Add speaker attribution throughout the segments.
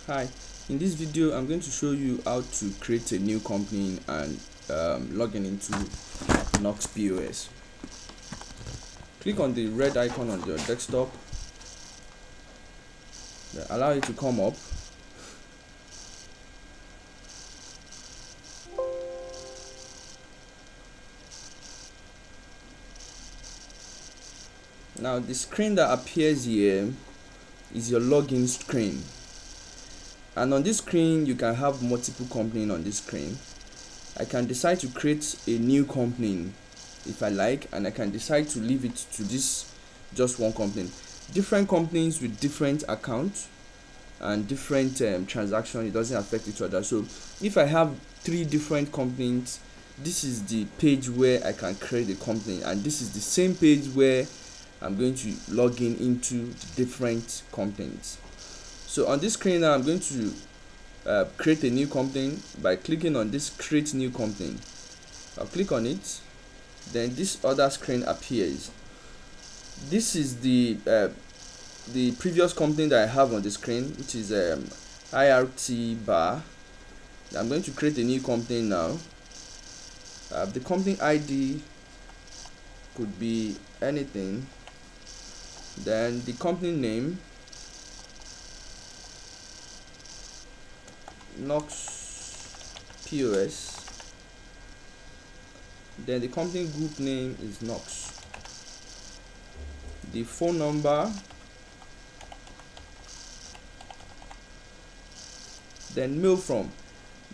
Speaker 1: Hi, in this video I'm going to show you how to create a new company and log in into Knox POS. Click on the red icon on your desktop, allow it to come up. Now the screen that appears here is your login screen, and on this screen you can have multiple companies on this screen. I can decide to create a new company if I like, and I can decide to leave it to this just one company. Different companies with different accounts and different transactions, it doesn't affect each other. So if I have 3 different companies, this is the page where I can create a company, and this is the same page where I'm going to log in into different companies. So on this screen now, I'm going to create a new company by clicking on this create new company. I'll click on it, then this other screen appears. This is the previous company that I have on the screen, which is IRT bar. I'm going to create a new company now. The company ID could be anything, then the company name, Knox POS, then the company group name is Knox, the phone number, then mail from.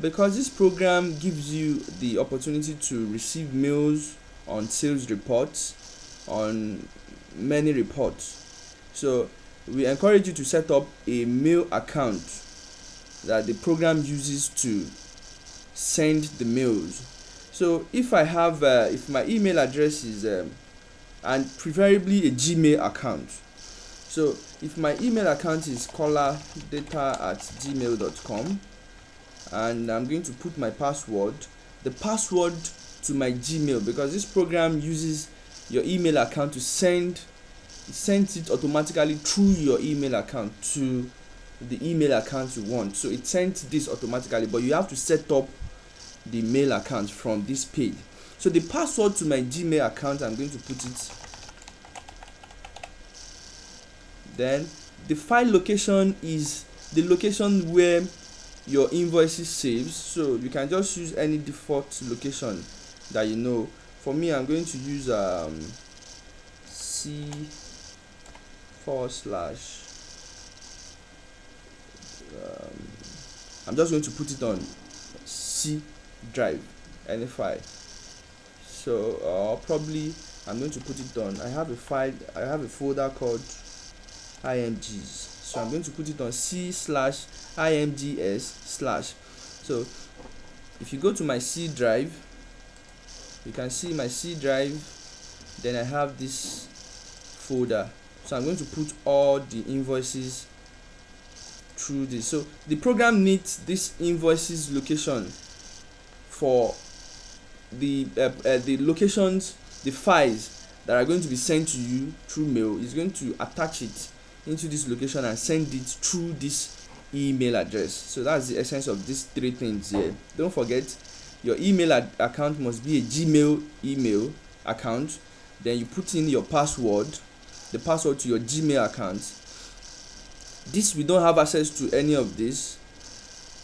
Speaker 1: Because this program gives you the opportunity to receive mails on sales reports, on many reports, so we encourage you to set up a mail account that the program uses to send the mails. So if I have if my email address is and preferably a Gmail account, so if my email account is callardata@gmail.com, and I'm going to put my password, the password to my Gmail, because this program uses your email account to sends it automatically through your email account to the email account you want. So it sends this automatically, but you have to set up the mail account from this page. So the password to my Gmail account, I'm going to put it. Then the file location is the location where your invoices saves, so you can just use any default location that you know. For me, I'm going to use C/. I'm just going to put it on C drive, any file. So probably I'm going to put it on, I have a folder called imgs, so I'm going to put it on C/imgs/. So if you go to my C drive, you can see my C drive, then I have this folder. So I'm going to put all the invoices through this. So the program needs this invoices location for the locations, the files that are going to be sent to you through mail. Is going to attach it into this location and send it through this email address. So that's the essence of these 3 things here. Don't forget, your email account must be a Gmail email account. Then you put in your password, the password to your Gmail account. This, we don't have access to any of this,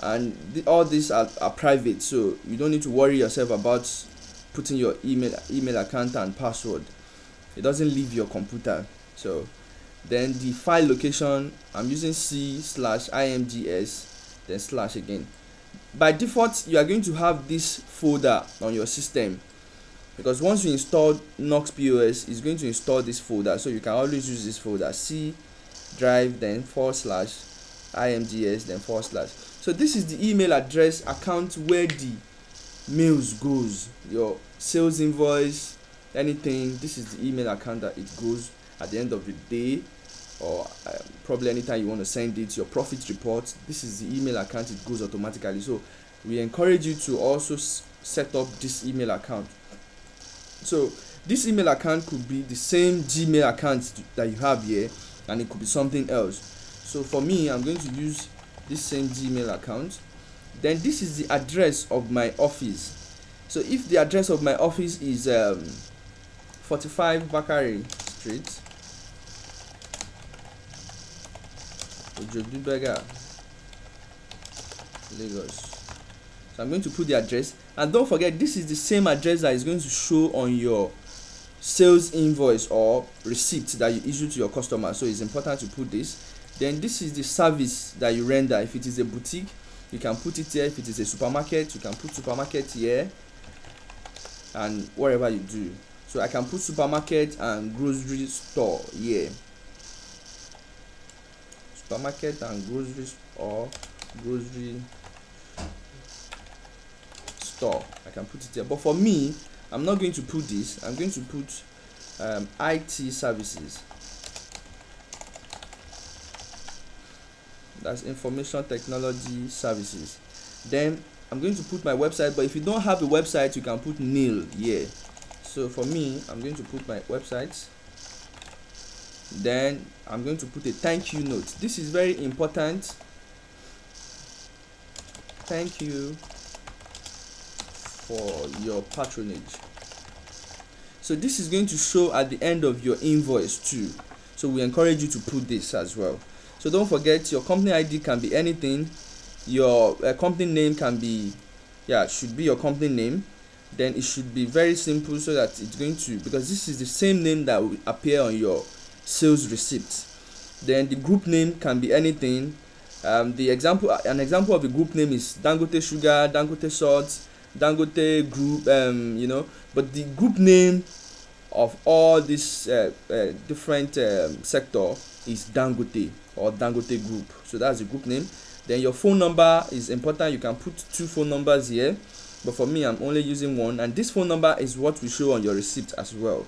Speaker 1: and all these are private, so you don't need to worry yourself about putting your email account and password. It doesn't leave your computer. So then the file location, I'm using C/imgs, then slash again. By default, you are going to have this folder on your system, because once you install Knox POS, it's going to install this folder. So you can always use this folder, C drive, then /imgs, then /. So this is the email address account where the mails goes, your sales invoice, anything. This is the email account that it goes at the end of the day, or probably anytime you want to send it, your profit report. This is the email account, it goes automatically. So we encourage you to also set up this email account. So this email account could be the same Gmail account that you have here, and it could be something else. So for me, I'm going to use this same Gmail account. Then this is the address of my office. So if the address of my office is 45 Bakari Street, Ojodubega, Lagos. So I'm going to put the address, and don't forget this is the same address that is going to show on your sales invoice or receipt that you issue to your customer. So it's important to put this. Then this is the service that you render. If it is a boutique, you can put it here. If it is a supermarket, you can put supermarket here, and whatever you do. So I can put supermarket and grocery store here. Supermarket and grocery or grocery store. I can put it here. But for me, I'm not going to put this. I'm going to put IT services. That's information technology services. Then I'm going to put my website, but if you don't have a website, you can put nil here. So for me, I'm going to put my website. Then I'm going to put a thank you note. This is very important. Thank you for your patronage. So this is going to show at the end of your invoice too. So we encourage you to put this as well. So don't forget, your company ID can be anything. Your company name can be, should be your company name. Then it should be very simple, so that it's going to, because this is the same name that will appear on your sales receipt. Then the group name can be anything. An example of a group name is Dangote Sugar, Dangote Salt, Dangote Group, but the group name of all this different sector is Dangote or Dangote Group. So that's the group name. Then your phone number is important. You can put 2 phone numbers here, but for me, I'm only using 1, and this phone number is what we show on your receipt as well.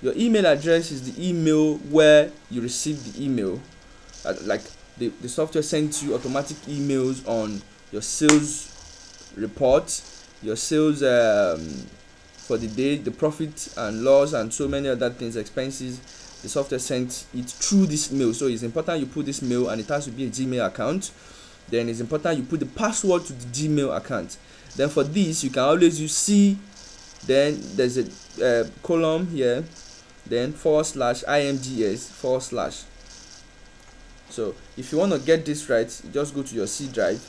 Speaker 1: Your email address is the email where you receive the email, like the software sends you automatic emails on your sales report, your sales for the day, the profit and loss, and so many other things, expenses. The software sends it through this mail. So it's important you put this mail, and it has to be a Gmail account. Then it's important you put the password to the Gmail account. Then for this, you can always use C. Then there's a column here, then /imgs/. So if you want to get this right, you just go to your C drive,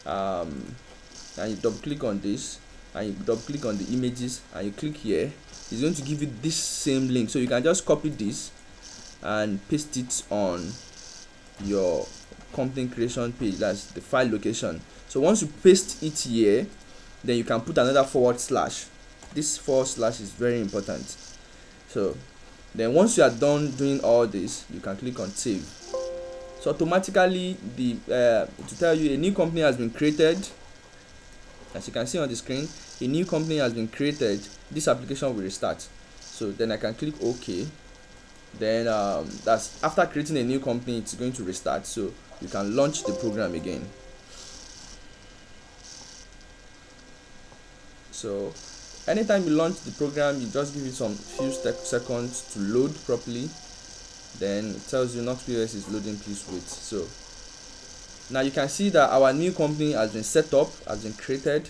Speaker 1: and you double click on this, and you double click on the images, and you click here. It's going to give you this same link. So you can just copy this and paste it on your company creation page. That's the file location. So once you paste it here, then you can put another /. This / is very important. So then once you are done doing all this, you can click on save. So automatically to tell you a new company has been created. As you can see on the screen, a new company has been created. This application will restart. So then I can click OK. Then that's after creating a new company, it's going to restart. So you can launch the program again. So anytime you launch the program, you just give it some few seconds to load properly. Then it tells you NoxPOS is loading, please wait. So now you can see that our new company has been set up, has been created.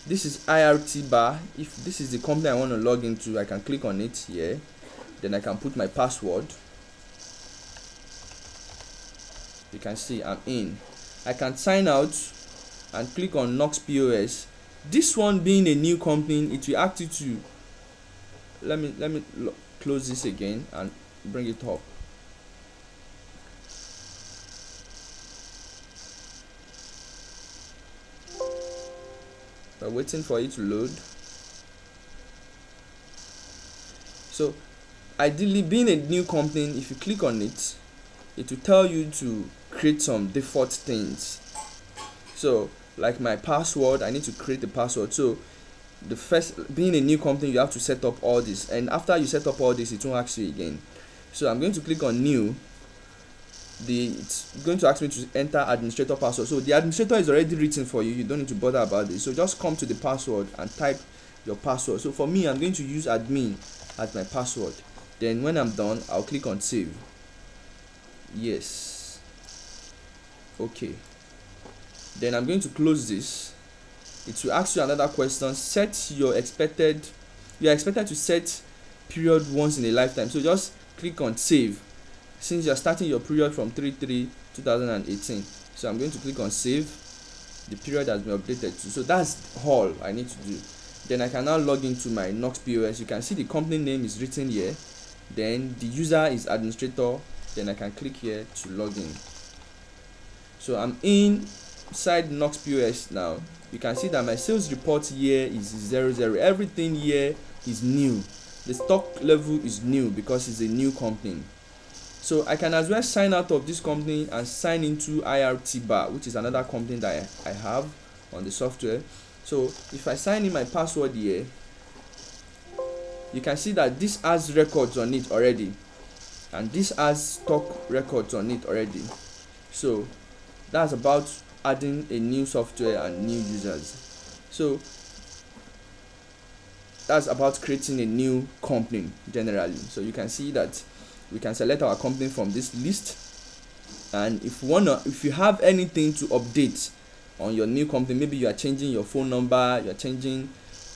Speaker 1: This is IRT bar. If this is the company I want to log into, I can click on it here. Then I can put my password. You can see I'm in. I can sign out and click on NoxPOS. This one being a new company, it will ask you to, let me close this again and bring it up. We're waiting for it to load. So ideally, being a new company, if you click on it, it will tell you to create some default things. So like my password, I need to create a password. So the first, being a new company, you have to set up all this, and after you set up all this, it won't ask you again. So I'm going to click on new. It's going to ask me to enter administrator password. So the administrator is already written for you. You don't need to bother about this. So just come to the password and type your password. So for me, I'm going to use admin as my password. Then when I'm done, I'll click on save. Yes. Okay. Then I'm going to close this. It will ask you another question. You are expected to set period once in a lifetime, so just click on save, since you are starting your period from 3/3/2018. So I'm going to click on save. The period has been updated too. So that's all I need to do. Then I can now log into my Knox POS. You can see the company name is written here, then the user is administrator. Then I can click here to log in. So I'm inside Knox POS now. You can see that my sales report here is 00. Everything here is new. The stock level is new because it's a new company. So I can as well sign out of this company and sign into IRT bar, which is another company that I have on the software. So if I sign in my password here, you can see that this has records on it already, and this has stock records on it already. So that's about adding a new software and new users. So that's about creating a new company generally. So you can see that we can select our company from this list, and if you have anything to update on your new company, maybe you are changing your phone number, you are changing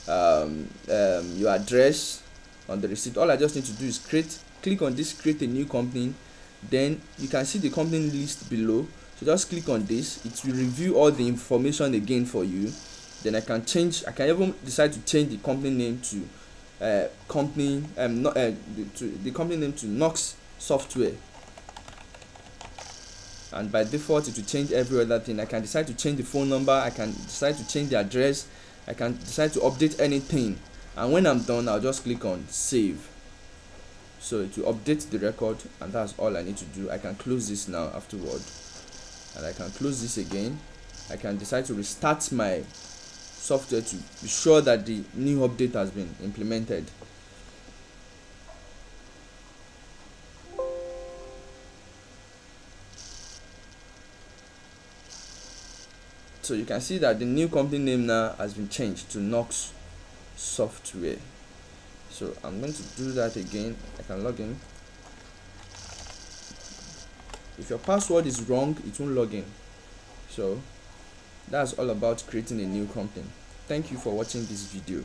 Speaker 1: your address on the receipt, all I just need to do is click on this create a new company. Then you can see the company list below, so just click on this. It will review all the information again for you. Then I can even decide to change the company name to the company name to Knox Software, and by default it will change every other thing. I can decide to change the phone number, I can decide to change the address, I can decide to update anything, and when I'm done I'll just click on save. So it will update the record, and that's all I need to do. I can close this now afterward, and I can close this again. I can decide to restart my software to be sure that the new update has been implemented. So you can see that the new company name now has been changed to Knox Software. So I'm going to do that again. I can log in. If your password is wrong, it won't log in. So that's all about creating a new company. Thank you for watching this video.